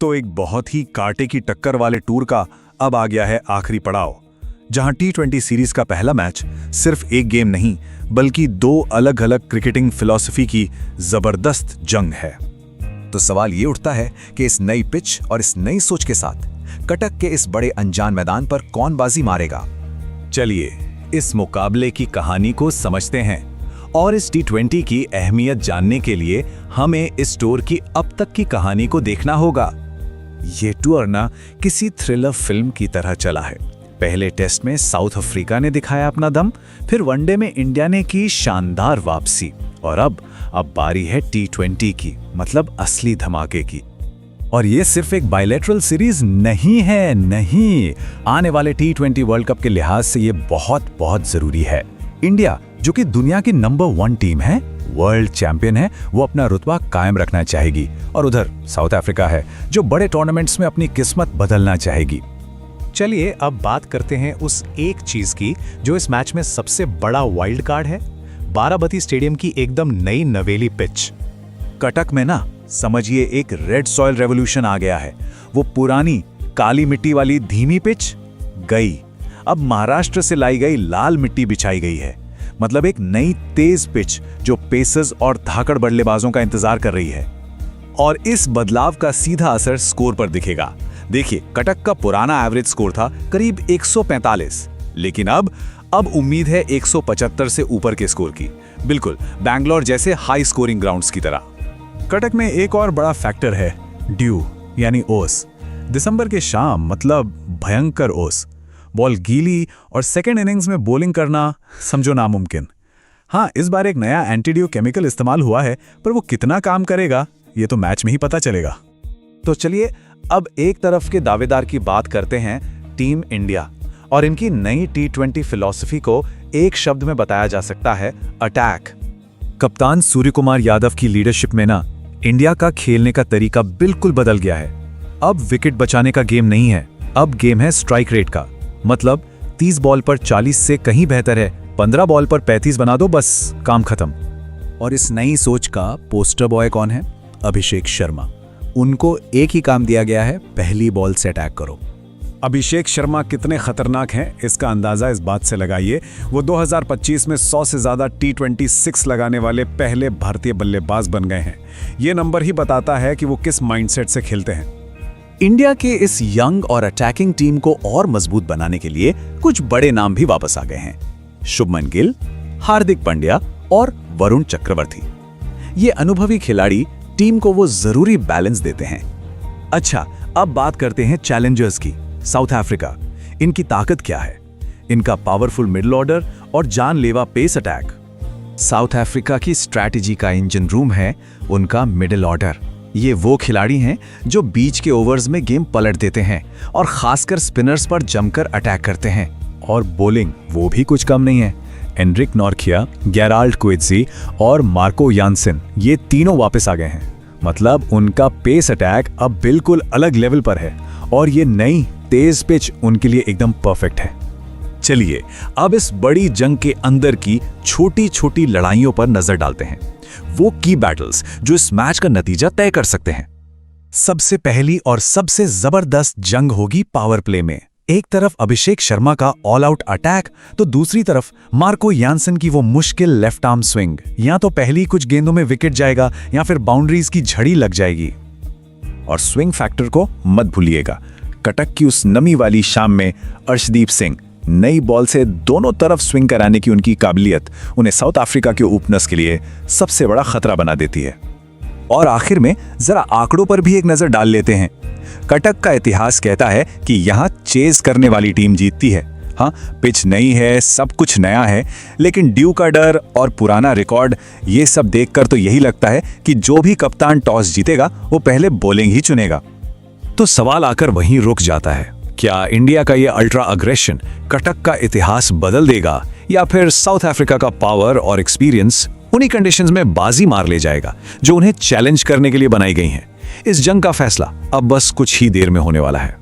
तो एक बहुत ही कांटे की टक्कर वाले टूर का अब आ गया है आखिरी पड़ाव, जहां टी20 सीरीज का पहला मैच सिर्फ एक गेम नहीं बल्कि दो अलग अलग क्रिकेटिंग फिलॉसफी की जबरदस्त जंग है। तो सवाल ये उठता है कि इस नई पिच और इस नई सोच के साथ कटक के इस बड़े अनजान मैदान पर कौन बाजी मारेगा। चलिए इस मुकाबले की कहानी को समझते हैं और इस टी20 की अहमियत जानने के लिए हमें इस टूर की अब तक की कहानी को देखना होगा। ये टूर ना किसी थ्रिलर फिल्म की तरह चला है। पहले टेस्ट में साउथ अफ्रीका ने दिखाया अपना दम, फिर वनडे में इंडिया ने की शानदार वापसी और अब बारी है टी20 की, मतलब असली धमाके की। और ये सिर्फ एक बायलैटरल सीरीज नहीं है, नहीं, आने वाले टी20 वर्ल्ड कप के लिहाज से ये बहुत बहुत जरूरी है। इंडिया जो कि दुनिया की नंबर 1 टीम है, वर्ल्ड चैंपियन है, वो अपना रुतबा कायम रखना चाहेगी और उधर साउथ अफ्रीका है जो बड़े टूर्नामेंट्स में अपनी किस्मत बदलना चाहेगी। चलिए अब बात करते हैं उस एक चीज की जो इस मैच में सबसे बड़ा वाइल्ड कार्ड है, बाराबती स्टेडियम की एकदम नई नवेली पिच। कटक में ना समझिए एक रेड सॉइल रेवोल्यूशन आ गया है। वो पुरानी काली मिट्टी वाली धीमी पिच गई, अब महाराष्ट्र से लाई गई लाल मिट्टी बिछाई गई है। मतलब एक नई तेज पिच जो पेसर्स और धाकड़ बल्लेबाजों का इंतजार कर रही है और इस बदलाव का सीधा असर स्कोर पर दिखेगा। देखिए कटक का पुराना एवरेज स्कोर था करीब 145, लेकिन अब उम्मीद है 175 से ऊपर के स्कोर की, बिल्कुल बैंगलोर जैसे हाई स्कोरिंग ग्राउंड्स की तरह। कटक में एक और बड़ा फैक्टर है ड्यू यानी ओस। दिसंबर के शाम मतलब भयंकर ओस, बॉल गीली और सेकेंड इनिंग्स में बॉलिंग करना समझो नामुमकिन। हाँ, इस बार एक नया एंटीड्यू केमिकल इस्तेमाल हुआ है, पर वो कितना काम करेगा ये तो मैच में ही पता चलेगा। तो चलिए अब एक तरफ के दावेदार की बात करते हैं टीम इंडिया, और इनकी नई टी20 फिलॉसफी को एक शब्द में बताया जा सकता है अटैक। कप्तान सूर्यकुमार यादव की लीडरशिप में ना इंडिया का खेलने का तरीका बिल्कुल बदल गया है। अब विकेट बचाने का गेम नहीं है, अब गेम है स्ट्राइक रेट का। मतलब 30 बॉल पर 40 से कहीं बेहतर है 15 बॉल पर 35 बना दो, बस काम खत्म। और इस नई सोच का पोस्टर बॉय कौन है? अभिषेक शर्मा। उनको एक ही काम दिया गया है, पहली बॉल से अटैक करो। अभिषेक शर्मा कितने खतरनाक हैं इसका अंदाजा इस बात से लगाइए, वो 2025 में 100 से ज्यादा टी20 6 लगाने वाले पहले भारतीय बल्लेबाज बन गए हैं। ये नंबर ही बताता है कि वो किस माइंडसेट से खेलते हैं। इंडिया के इस यंग और अटैकिंग टीम को और मजबूत बनाने के लिए कुछ बड़े नाम भी वापस आ गए हैं। शुभमन गिल, हार्दिक पांड्या और वरुण चक्रवर्ती। ये अनुभवी खिलाड़ी टीम को वो जरूरी बैलेंस देते हैं। अच्छा, अब बात करते हैं चैलेंजर्स की। साउथ अफ्रीका, इनकी ताकत क्या है? इनका पावरफुल मिडिल ऑर्डर और जानलेवा पेस अटैक। साउथ अफ्रीका की स्ट्रैटेजी का इंजन रूम है उनका मिडिल ऑर्डर। ये वो खिलाड़ी हैं जो बीच के ओवर्स में गेम पलट देते हैं और खासकर स्पिनर्स पर जमकर अटैक करते हैं। और बॉलिंग वो भी कुछ कम नहीं है। एंड्रिक नॉर्किया, गेराल्ड क्विट्जी और मार्को यानसेन, ये तीनों वापस आ गए हैं। मतलब उनका पेस अटैक अब बिल्कुल अलग लेवल पर है और ये नई तेज पिच उनके लिए एकदम परफेक्ट है। चलिए अब इस बड़ी जंग के अंदर की छोटी छोटी लड़ाइयों पर नजर डालते हैं, वो की बैटल्स जो इस मैच का नतीजा तय कर सकते हैं। सबसे पहली और सबसे जबरदस्त जंग होगी पावर प्ले में। एक तरफ अभिषेक शर्मा का ऑल आउट अटैक, तो दूसरी तरफ मार्को यानसेन की वो मुश्किल लेफ्ट आर्म स्विंग। या तो पहली कुछ गेंदों में विकेट जाएगा या फिर बाउंड्रीज की झड़ी लग जाएगी। और स्विंग फैक्टर को मत भूलिएगा। कटक की उस नमी वाली शाम में अर्शदीप सिंह, नई बॉल से दोनों तरफ स्विंग कराने की उनकी काबिलियत उन्हें साउथ अफ्रीका के ओपनर्स के लिए सबसे बड़ा खतरा बना देती है। और आखिर में जरा आंकड़ों पर भी एक नजर डाल लेते हैं। कटक का इतिहास कहता है कि यहाँ चेज करने वाली टीम जीतती है। हाँ, पिच नई है, सब कुछ नया है, लेकिन ड्यू का डर और पुराना रिकॉर्ड, ये सब देखकर तो यही लगता है कि जो भी कप्तान टॉस जीतेगा वो पहले बॉलिंग ही चुनेगा। तो सवाल आकर वहीं रुक जाता है, क्या इंडिया का ये अल्ट्रा अग्रेशन कटक का इतिहास बदल देगा या फिर साउथ अफ्रीका का पावर और एक्सपीरियंस उन्हीं कंडीशंस में बाजी मार ले जाएगा जो उन्हें चैलेंज करने के लिए बनाई गई हैं? इस जंग का फैसला अब बस कुछ ही देर में होने वाला है।